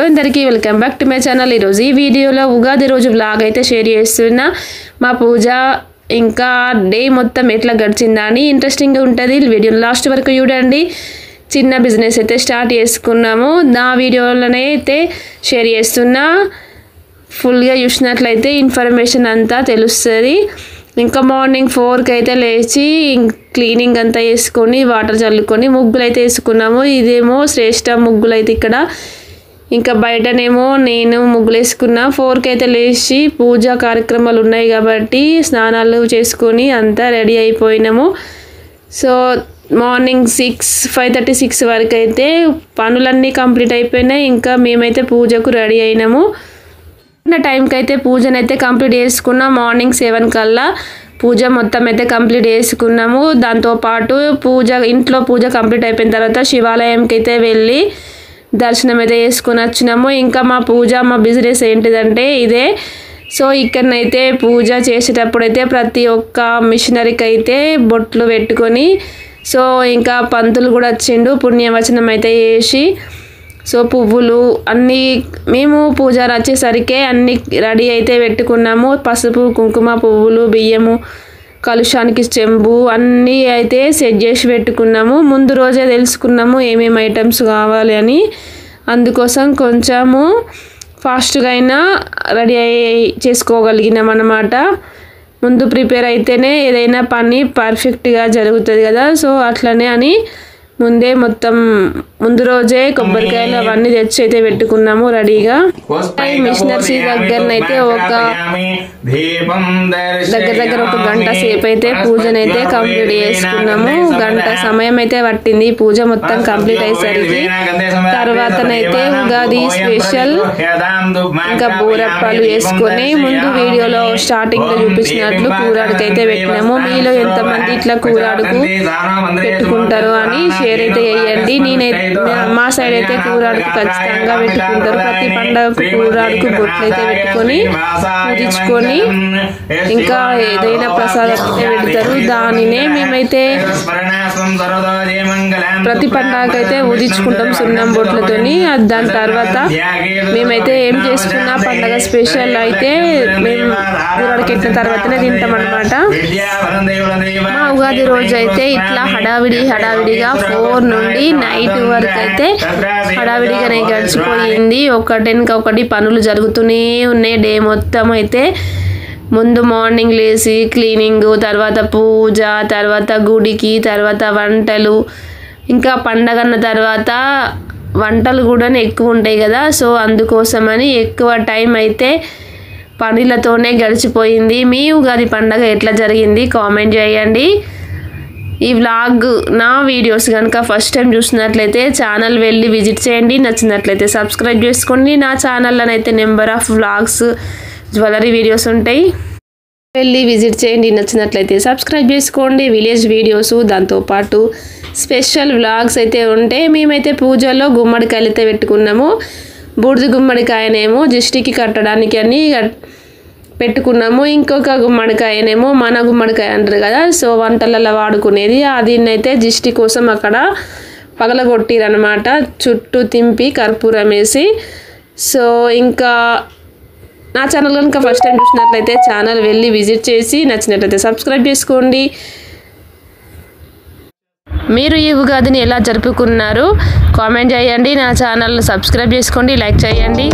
అందరికీ welcome back to my channel. ఈరోజు ఈ వీడియోలో ఉగాది రోజు వ్లాగ్ అయితే షేర్ చేస్తున్నా. మా పూజ ఇంకా డే మొత్తం ఎట్లా గడిచిందా అని ఇంట్రెస్టింగ్గా ఉంటుంది. వీడియో లాస్ట్ వరకు చూడండి. చిన్న బిజినెస్ అయితే స్టార్ట్ చేసుకున్నాము, నా వీడియోలోనే అయితే షేర్ చేస్తున్నా. ఫుల్గా చూసినట్లయితే ఇన్ఫర్మేషన్ అంతా తెలుస్తుంది. ఇంకా మార్నింగ్ 4కి అయితే లేచి క్లీనింగ్ అంతా వేసుకొని వాటర్ చల్లుకొని ముగ్గులు అయితే వేసుకున్నాము. ఇదేమో శ్రేష్ఠ ముగ్గులు అయితే ఇక్కడ. ఇంకా బయటనేమో నేను ముగ్గులు వేసుకున్నా. 4కి అయితే లేచి పూజా కార్యక్రమాలు ఉన్నాయి కాబట్టి స్నానాలు చేసుకొని అంతా రెడీ అయిపోయినాము. సో మార్నింగ్ 5:36 వరకు అయితే పనులన్నీ కంప్లీట్ అయిపోయినాయి. ఇంకా మేమైతే పూజకు రెడీ అయినాము. టైంకి అయితే పూజనైతే కంప్లీట్ చేసుకున్నాం. మార్నింగ్ 7 కల్లా పూజ మొత్తం అయితే కంప్లీట్ చేసుకున్నాము. దాంతోపాటు ఇంట్లో పూజ కంప్లీట్ అయిపోయిన తర్వాత శివాలయంకి అయితే వెళ్ళి దర్శనం అయితే చేసుకుని వచ్చినాము. ఇంకా మా బిజినెస్ ఏంటిదంటే ఇదే. సో ఇక్కడనైతే పూజ చేసేటప్పుడు అయితే ప్రతి ఒక్క మిషనరీకి అయితే బొట్లు పెట్టుకొని, సో ఇంకా పంతులు కూడా వచ్చిండు, పుణ్యవచనం అయితే చేసి, సో పువ్వులు అన్నీ మేము పూజ వచ్చేసరికి అన్నీ రెడీ అయితే పెట్టుకున్నాము. పసుపు, కుంకుమ, పువ్వులు, బియ్యము, కలుషానికి చెంబు అన్నీ అయితే సెట్ చేసి పెట్టుకున్నాము. ముందు రోజే తెలుసుకున్నాము ఏమేమి ఐటమ్స్ కావాలి అని. అందుకోసం కొంచెము ఫాస్ట్గా అయినా రెడీ చేసుకోగలిగినాం అన్నమాట. ముందు ప్రిపేర్ అయితేనే ఏదైనా పని పర్ఫెక్ట్గా జరుగుతుంది కదా. సో అట్లనే అని ముందు రోజే కొబ్బరికాయలు అవన్నీ తెచ్చి అయితే పెట్టుకున్నాము రెడీగా. మిషనరీ దగ్గరనైతే దగ్గర ఒక గంట సేపు అయితే పూజనైతే కంప్లీట్ చేసుకున్నాము. గంట సమయం అయితే పట్టింది పూజ మొత్తం కంప్లీట్ అయ్యేసరికి. తర్వాతనైతే ఉగాది స్పెషల్ ఇంకా బూరప్పాలు వేసుకొని ముందు వీడియోలో స్టార్టింగ్ లో చూపించినట్లు కూరాడుకు అయితే పెట్టినాము. మీలో ఎంతమంది ఇట్లా కూరాడుకు పెట్టుకుంటారు అని షేర్ అయితే చేయండి. మా సైడ్ అయితే కూరాడుకు ఖచ్చితంగా పెట్టుకుంటారు. ప్రతి పండుగకు కూరాడుకు బొట్లు అయితే పెట్టుకొని పూజించుకొని ఇంకా ఏదైనా ప్రసాదం అయితే పెడతారు. దానినే మేమైతే ప్రతి పండుగకు అయితే ఊదించుకుంటాం సున్నం బొట్లతోని. దాని తర్వాత మేమైతే ఏం చేసుకున్నా పండుగ స్పెషల్ అయితే మేము కూరాడుకు ఎట్టిన తర్వాతనే తింటాం అన్నమాట. మా ఉగాది రోజు అయితే ఇట్లా హడావిడిగా 4 నుండి నైట్ వరకు అయితే హడావిడిగానే గడిచిపోయింది. ఒకటి పనులు జరుగుతూనే ఉన్నాయి డే మొత్తం అయితే. ముందు మార్నింగ్ లేచి క్లీనింగ్, తర్వాత పూజ, తర్వాత గుడికి, తర్వాత వంటలు, ఇంకా పండగ అన్న తర్వాత వంటలు కూడా ఎక్కువ ఉంటాయి కదా. సో అందుకోసమని ఎక్కువ టైం అయితే పనులతోనే గడిచిపోయింది. మీ ఉగాది పండగ ఎట్లా జరిగింది కామెంట్ చేయండి. ఈ వ్లాగ్ నా వీడియోస్ కనుక ఫస్ట్ టైం చూసినట్లయితే ఛానల్ వెళ్ళి విజిట్ చేయండి. నచ్చినట్లయితే సబ్స్క్రైబ్ చేసుకోండి. నా ఛానల్లోనైతే number of vlogs, jewellery videos ఉంటాయి, వెళ్ళి విజిట్ చేయండి. నచ్చినట్లయితే సబ్స్క్రైబ్ చేసుకోండి. విలేజ్ వీడియోస్, దాంతోపాటు స్పెషల్ వ్లాగ్స్ అయితే ఉంటాయి. మేమైతే పూజలో గుమ్మడికాయలు అయితే పెట్టుకున్నాము. బూడిద గుమ్మడికాయనేమో దిష్టికి కట్టడానికి అని పెట్టుకున్నాము. ఇంకొక గుమ్మడికాయనేమో మన గుమ్మడికాయ అంటారు కదా, సో వంటలలో వాడుకునేది. దీన్నైతే దిష్టి కోసం అక్కడ పగలగొట్టిరనమాట, చుట్టూ తింపి కర్పూరం వేసి. సో ఇంకా నా ఛానల్ కనుక ఫస్ట్ టైం చూసినట్లయితే ఛానల్ వెళ్ళి విజిట్ చేసి నచ్చినట్లయితే సబ్స్క్రైబ్ చేసుకోండి. మీరు ఈ ఉగాదిని ఎలా జరుపుకున్నారు కామెంట్ చేయండి. నా ఛానల్ సబ్స్క్రైబ్ చేసుకోండి, లైక్ చేయండి.